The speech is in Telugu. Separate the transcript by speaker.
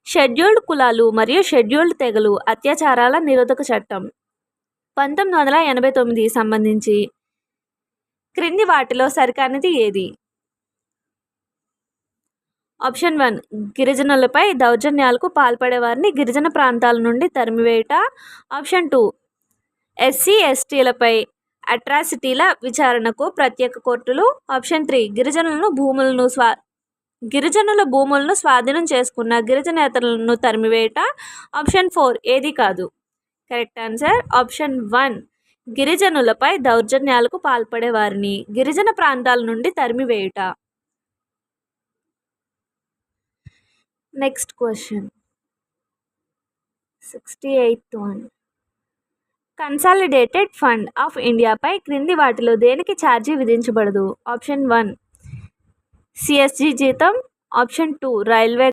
Speaker 1: షెడ్యూల్డ్ కులాలు మరియు షెడ్యూల్డ్ తెగలు అత్యాచారాల నిరోధక చట్టం 1989 సంబంధించి క్రింది వాటిలో సరికానిది ఏది? ఆప్షన్ 1 గిరిజనులపై దౌర్జన్యాలకు పాల్పడే వారిని గిరిజన ప్రాంతాల నుండి తరిమివేయుట. ఆప్షన్ 2 ఎస్సీ ఎస్టీలపై అట్రాసిటీల విచారణకు ప్రత్యేక కోర్టులు. ఆప్షన్ 3 గిరిజనుల భూములను స్వాధీనం చేసుకున్న గిరిజనేతరులను తరిమివేయుట. ఆప్షన్ 4 ఏది కాదు. కరెక్ట్ ఆన్సర్ ఆప్షన్ 1 గిరిజనులపై దౌర్జన్యాలకు పాల్పడే వారిని గిరిజన ప్రాంతాల నుండి తరిమివేయుట. Next question 68th one. Consolidated fund of ఇండియాపై క్రింది వాటిలో దేనికి ఛార్జీ విధించబడదు? ఆప్షన్ 1 సిఎస్జి జీతం. Option 2 railway